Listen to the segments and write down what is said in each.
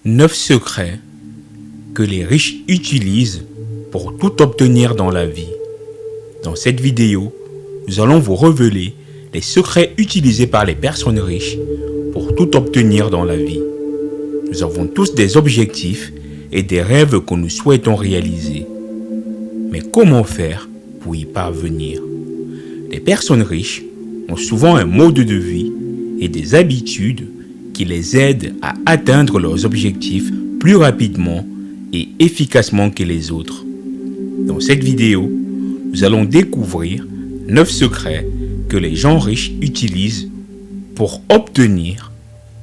9 secrets que les riches utilisent pour tout obtenir dans la vie. Dans cette vidéo, nous allons vous révéler les secrets utilisés par les personnes riches pour tout obtenir dans la vie. Nous avons tous des objectifs et des rêves que nous souhaitons réaliser. Mais comment faire pour y parvenir? Les personnes riches ont souvent un mode de vie et des habitudes qui les aident à atteindre leurs objectifs plus rapidement et efficacement que les autres. Dans cette vidéo, nous allons découvrir 9 secrets que les gens riches utilisent pour obtenir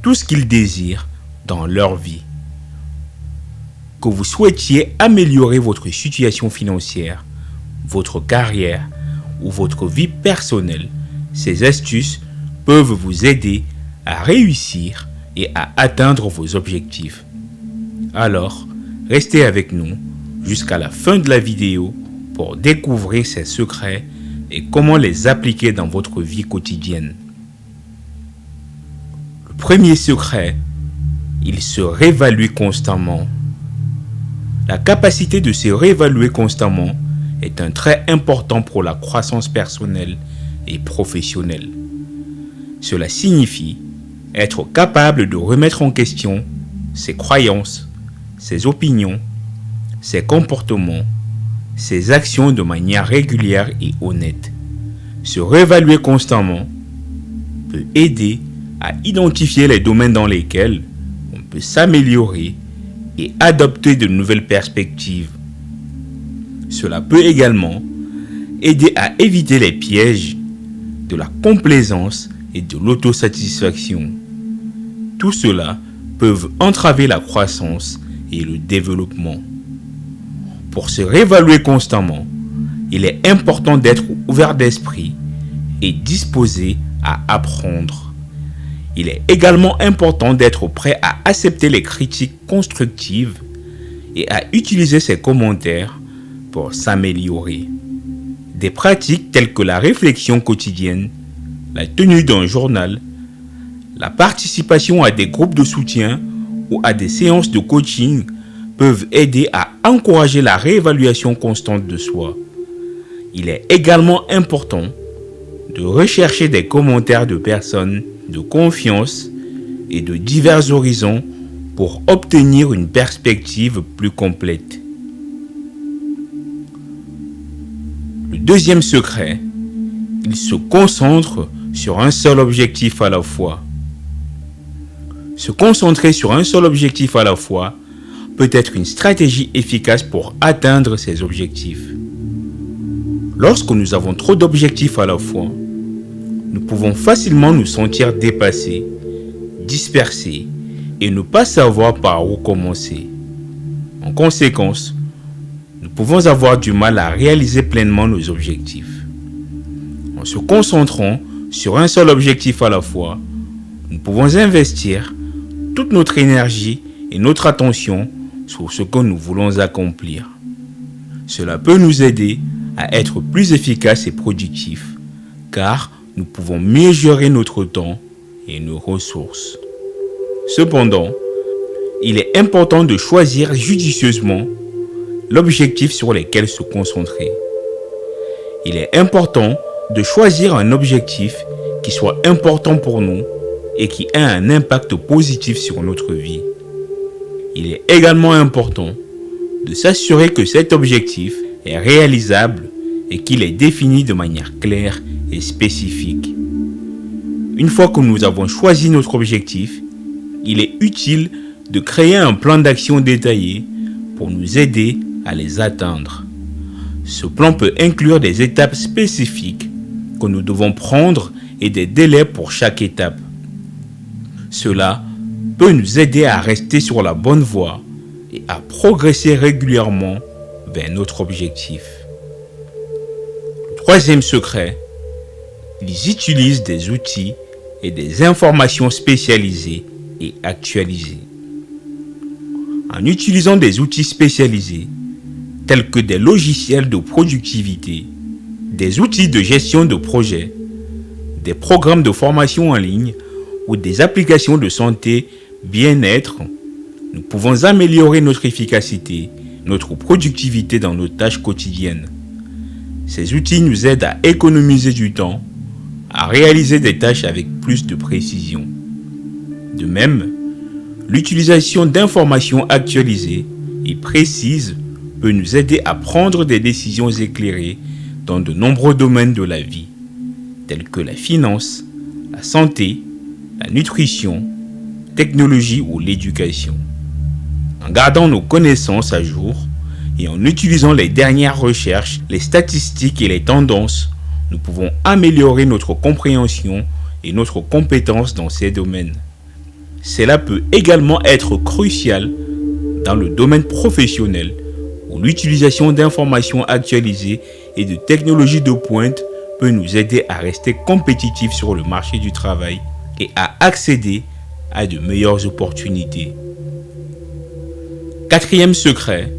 tout ce qu'ils désirent dans leur vie. Que vous souhaitiez améliorer votre situation financière, votre carrière ou votre vie personnelle, ces astuces peuvent vous aider à réussir et à atteindre vos objectifs. Alors, restez avec nous jusqu'à la fin de la vidéo pour découvrir ces secrets et comment les appliquer dans votre vie quotidienne. Le premier secret, il se réévalue constamment. La capacité de se réévaluer constamment est un trait important pour la croissance personnelle et professionnelle. Cela signifie être capable de remettre en question ses croyances, ses opinions, ses comportements, ses actions de manière régulière et honnête. Se réévaluer constamment peut aider à identifier les domaines dans lesquels on peut s'améliorer et adopter de nouvelles perspectives. Cela peut également aider à éviter les pièges de la complaisance et de l'autosatisfaction. Tout cela peut entraver la croissance et le développement. Pour se réévaluer constamment, il est important d'être ouvert d'esprit et disposé à apprendre. Il est également important d'être prêt à accepter les critiques constructives et à utiliser ces commentaires pour s'améliorer. Des pratiques telles que la réflexion quotidienne, la tenue d'un journal, la participation à des groupes de soutien ou à des séances de coaching peuvent aider à encourager la réévaluation constante de soi. Il est également important de rechercher des commentaires de personnes de confiance et de divers horizons pour obtenir une perspective plus complète. Le deuxième secret, il se concentre sur un seul objectif à la fois. Se concentrer sur un seul objectif à la fois peut être une stratégie efficace pour atteindre ces objectifs. Lorsque nous avons trop d'objectifs à la fois, nous pouvons facilement nous sentir dépassés, dispersés et ne pas savoir par où commencer. En conséquence, nous pouvons avoir du mal à réaliser pleinement nos objectifs. En se concentrant sur un seul objectif à la fois, nous pouvons investir toute notre énergie et notre attention sur ce que nous voulons accomplir. Cela peut nous aider à être plus efficaces et productifs, car nous pouvons mieux gérer notre temps et nos ressources. Cependant, il est important de choisir judicieusement l'objectif sur lequel se concentrer. Il est important de choisir un objectif qui soit important pour nous et qui ait un impact positif sur notre vie. Il est également important de s'assurer que cet objectif est réalisable et qu'il est défini de manière claire et spécifique. Une fois que nous avons choisi notre objectif, il est utile de créer un plan d'action détaillé pour nous aider à les atteindre. Ce plan peut inclure des étapes spécifiques que nous devons prendre et des délais pour chaque étape. Cela peut nous aider à rester sur la bonne voie et à progresser régulièrement vers notre objectif. Le troisième secret, ils utilisent des outils et des informations spécialisées et actualisées. En utilisant des outils spécialisés, tels que des logiciels de productivité, des outils de gestion de projet, des programmes de formation en ligne ou des applications de santé bien-être, Nous pouvons améliorer notre efficacité, notre productivité dans nos tâches quotidiennes. Ces outils nous aident à économiser du temps, à réaliser des tâches avec plus de précision. De même, l'utilisation d'informations actualisées et précises peut nous aider à prendre des décisions éclairées dans de nombreux domaines de la vie, tels que la finance, la santé, la nutrition, la technologie ou l'éducation. En gardant nos connaissances à jour et en utilisant les dernières recherches, les statistiques et les tendances, nous pouvons améliorer notre compréhension et notre compétence dans ces domaines. Cela peut également être crucial dans le domaine professionnel où l'utilisation d'informations actualisées et de technologies de pointe peut nous aider à rester compétitifs sur le marché du travail et à accéder à de meilleures opportunités. Quatrième secret,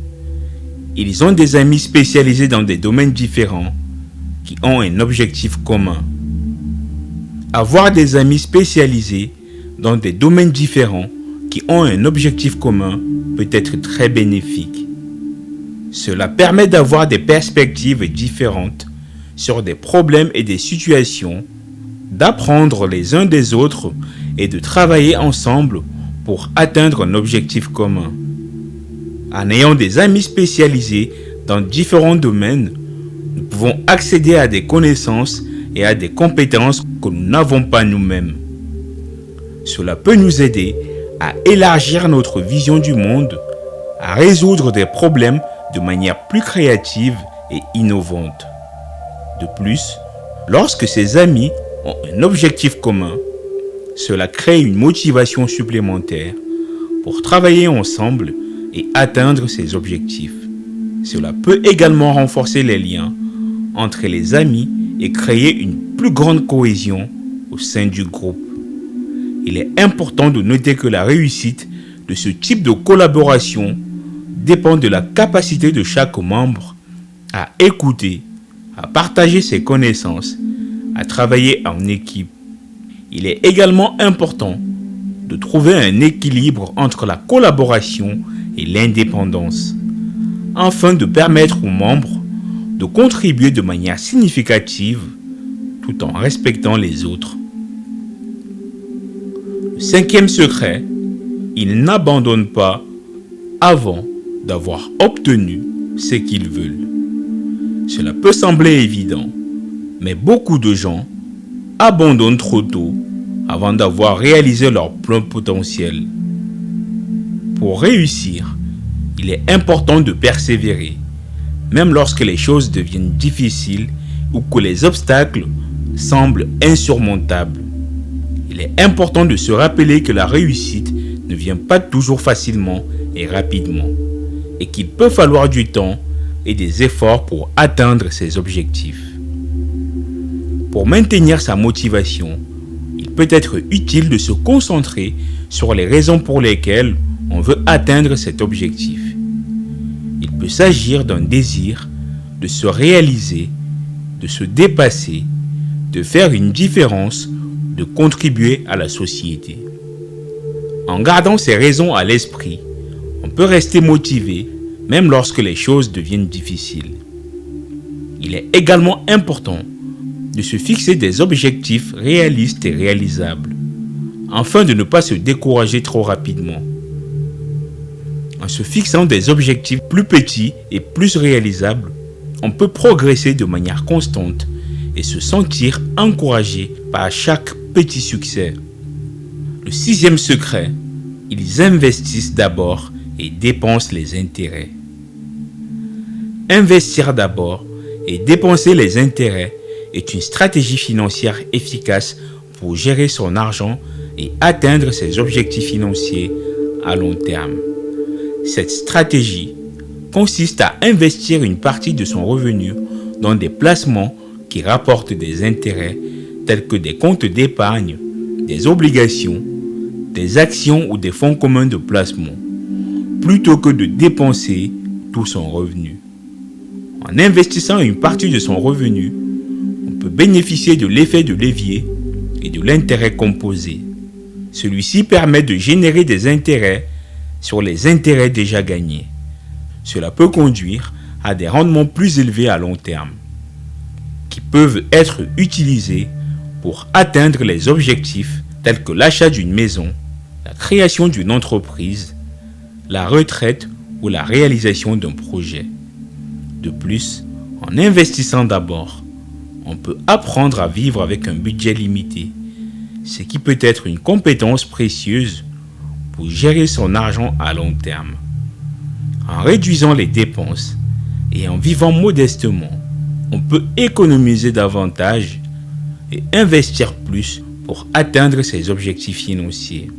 ils ont des amis spécialisés dans des domaines différents qui ont un objectif commun. Avoir des amis spécialisés dans des domaines différents qui ont un objectif commun peut être très bénéfique. Cela permet d'avoir des perspectives différentes sur des problèmes et des situations, d'apprendre les uns des autres et de travailler ensemble pour atteindre un objectif commun. En ayant des amis spécialisés dans différents domaines, nous pouvons accéder à des connaissances et à des compétences que nous n'avons pas nous-mêmes. Cela peut nous aider à élargir notre vision du monde, à résoudre des problèmes de manière plus créative et innovante. De plus, lorsque ces amis ont un objectif commun, cela crée une motivation supplémentaire pour travailler ensemble et atteindre ces objectifs. Cela peut également renforcer les liens entre les amis et créer une plus grande cohésion au sein du groupe. Il est important de noter que la réussite de ce type de collaboration dépend de la capacité de chaque membre à écouter, à partager ses connaissances, à travailler en équipe. Il est également important de trouver un équilibre entre la collaboration et l'indépendance, afin de permettre aux membres de contribuer de manière significative tout en respectant les autres. Le cinquième secret, ils n'abandonnent pas avant d'avoir obtenu ce qu'ils veulent. Cela peut sembler évident, mais beaucoup de gens abandonnent trop tôt avant d'avoir réalisé leur plein potentiel. Pour réussir, il est important de persévérer, même lorsque les choses deviennent difficiles ou que les obstacles semblent insurmontables. Il est important de se rappeler que la réussite ne vient pas toujours facilement et rapidement, et qu'il peut falloir du temps et des efforts pour atteindre ses objectifs. Pour maintenir sa motivation, il peut être utile de se concentrer sur les raisons pour lesquelles on veut atteindre cet objectif. Il peut s'agir d'un désir de se réaliser, de se dépasser, de faire une différence, de contribuer à la société. En gardant ces raisons à l'esprit, on peut rester motivé même lorsque les choses deviennent difficiles. Il est également important de se fixer des objectifs réalistes et réalisables, afin de ne pas se décourager trop rapidement. En se fixant des objectifs plus petits et plus réalisables, on peut progresser de manière constante et se sentir encouragé par chaque petit succès. Le sixième secret, ils investissent d'abord et dépensent les intérêts. Investir d'abord et dépenser les intérêts est une stratégie financière efficace pour gérer son argent et atteindre ses objectifs financiers à long terme. Cette stratégie consiste à investir une partie de son revenu dans des placements qui rapportent des intérêts tels que des comptes d'épargne, des obligations, des actions ou des fonds communs de placement, plutôt que de dépenser tout son revenu. En investissant une partie de son revenu, on peut bénéficier de l'effet de levier et de l'intérêt composé. Celui-ci permet de générer des intérêts sur les intérêts déjà gagnés. Cela peut conduire à des rendements plus élevés à long terme, qui peuvent être utilisés pour atteindre les objectifs tels que l'achat d'une maison, la création d'une entreprise, la retraite ou la réalisation d'un projet. De plus, en investissant d'abord, on peut apprendre à vivre avec un budget limité, ce qui peut être une compétence précieuse pour gérer son argent à long terme. En réduisant les dépenses et en vivant modestement, on peut économiser davantage et investir plus pour atteindre ses objectifs financiers.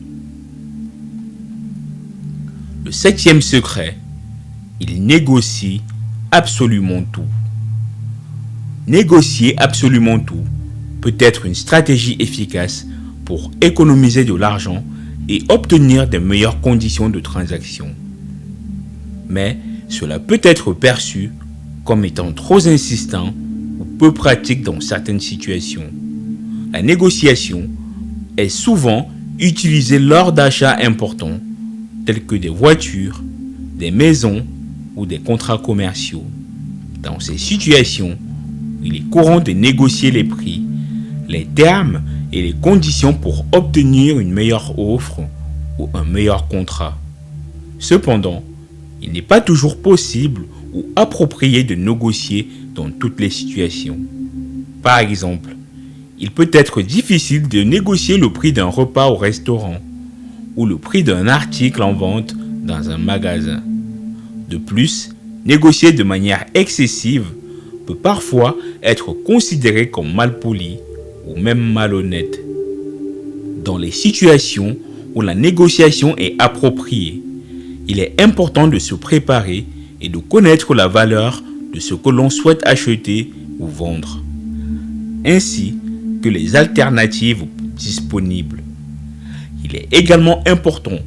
Le 7e secret, il négocie absolument tout. Négocier absolument tout peut être une stratégie efficace pour économiser de l'argent et obtenir de meilleures conditions de transaction. Mais cela peut être perçu comme étant trop insistant ou peu pratique dans certaines situations. La négociation est souvent utilisée lors d'achats importants tels que des voitures, des maisons ou des contrats commerciaux. Dans ces situations, il est courant de négocier les prix, les termes et les conditions pour obtenir une meilleure offre ou un meilleur contrat. Cependant, il n'est pas toujours possible ou approprié de négocier dans toutes les situations. Par exemple, il peut être difficile de négocier le prix d'un repas au restaurant ou le prix d'un article en vente dans un magasin. De plus, négocier de manière excessive peut parfois être considéré comme malpoli ou même malhonnête. Dans les situations où la négociation est appropriée, il est important de se préparer et de connaître la valeur de ce que l'on souhaite acheter ou vendre, ainsi que les alternatives disponibles. Il est également important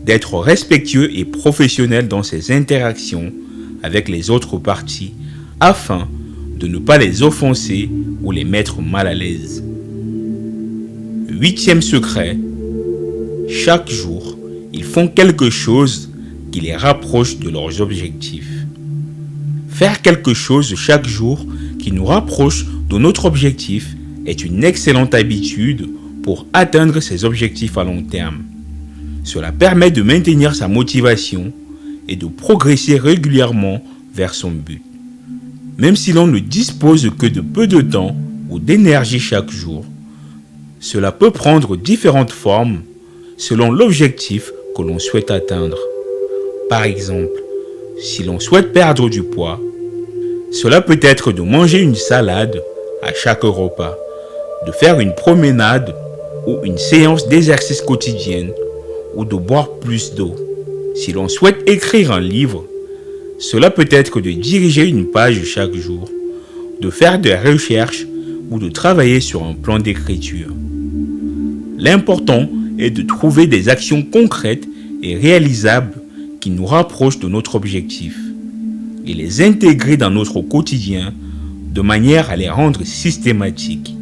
d'être respectueux et professionnel dans ses interactions avec les autres parties afin de ne pas les offenser ou les mettre mal à l'aise. Le 8e secret, chaque jour, ils font quelque chose qui les rapproche de leurs objectifs. Faire quelque chose chaque jour qui nous rapproche de notre objectif est une excellente habitude pour atteindre ses objectifs à long terme. Cela permet de maintenir sa motivation et de progresser régulièrement vers son but. Même si l'on ne dispose que de peu de temps ou d'énergie chaque jour, cela peut prendre différentes formes selon l'objectif que l'on souhaite atteindre. Par exemple, si l'on souhaite perdre du poids, cela peut être de manger une salade à chaque repas, de faire une promenade ou une séance d'exercice quotidienne ou de boire plus d'eau. Si l'on souhaite écrire un livre, cela peut être de diriger une page chaque jour, de faire des recherches ou de travailler sur un plan d'écriture. L'important est de trouver des actions concrètes et réalisables qui nous rapprochent de notre objectif et les intégrer dans notre quotidien de manière à les rendre systématiques.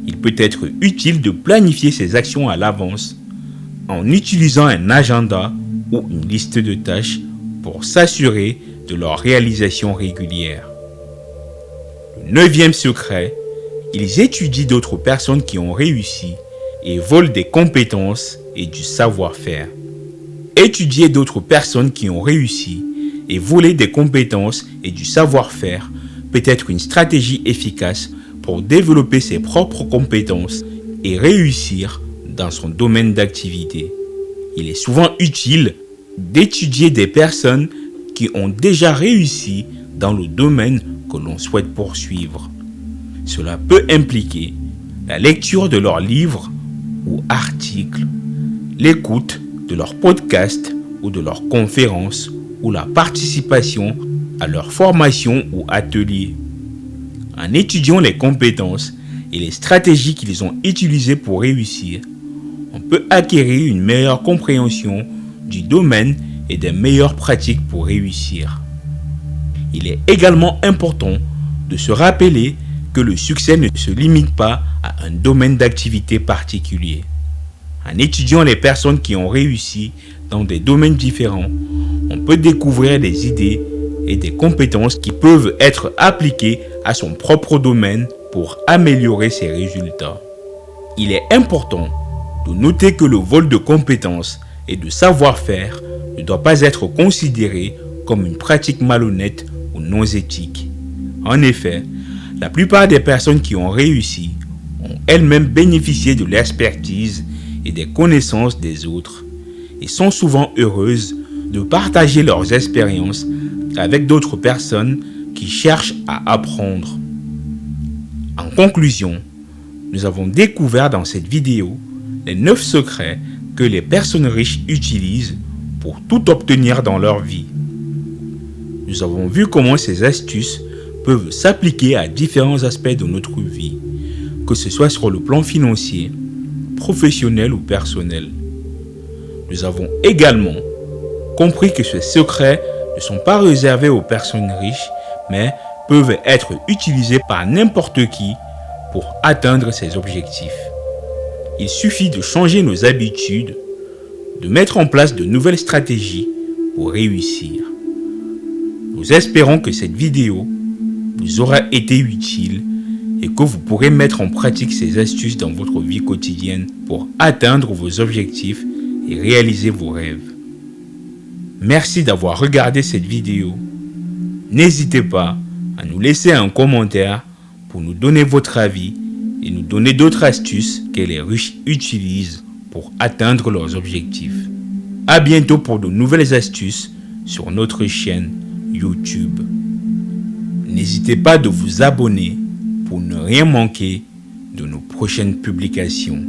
Il peut être utile de planifier ces actions à l'avance en utilisant un agenda ou une liste de tâches pour s'assurer de leur réalisation régulière. Le 9e secret, ils étudient d'autres personnes qui ont réussi et volent des compétences et du savoir-faire. Étudier d'autres personnes qui ont réussi et voler des compétences et du savoir-faire peut être une stratégie efficace pour développer ses propres compétences et réussir dans son domaine d'activité. Il est souvent utile d'étudier des personnes qui ont déjà réussi dans le domaine que l'on souhaite poursuivre. Cela peut impliquer la lecture de leurs livres ou articles, l'écoute de leurs podcasts ou de leurs conférences ou la participation à leurs formations ou ateliers. En étudiant les compétences et les stratégies qu'ils ont utilisées pour réussir, on peut acquérir une meilleure compréhension du domaine et des meilleures pratiques pour réussir. Il est également important de se rappeler que le succès ne se limite pas à un domaine d'activité particulier. En étudiant les personnes qui ont réussi dans des domaines différents, on peut découvrir des idées et des compétences qui peuvent être appliquées à son propre domaine pour améliorer ses résultats. Il est important de noter que le vol de compétences et de savoir-faire ne doit pas être considéré comme une pratique malhonnête ou non éthique. En effet, la plupart des personnes qui ont réussi ont elles-mêmes bénéficié de l'expertise et des connaissances des autres et sont souvent heureuses de partager leurs expériences avec d'autres personnes qui cherchent à apprendre. En conclusion, nous avons découvert dans cette vidéo les 9 secrets que les personnes riches utilisent pour tout obtenir dans leur vie. Nous avons vu comment ces astuces peuvent s'appliquer à différents aspects de notre vie, que ce soit sur le plan financier, professionnel ou personnel. Nous avons également compris que ces secrets ne sont pas réservés aux personnes riches, mais peuvent être utilisés par n'importe qui pour atteindre ses objectifs. Il suffit de changer nos habitudes, de mettre en place de nouvelles stratégies pour réussir. Nous espérons que cette vidéo vous aura été utile et que vous pourrez mettre en pratique ces astuces dans votre vie quotidienne pour atteindre vos objectifs et réaliser vos rêves. Merci d'avoir regardé cette vidéo. N'hésitez pas à nous laisser un commentaire pour nous donner votre avis et nous donner d'autres astuces que les riches utilisent pour atteindre leurs objectifs. À bientôt pour de nouvelles astuces sur notre chaîne YouTube. N'hésitez pas de vous abonner pour ne rien manquer de nos prochaines publications.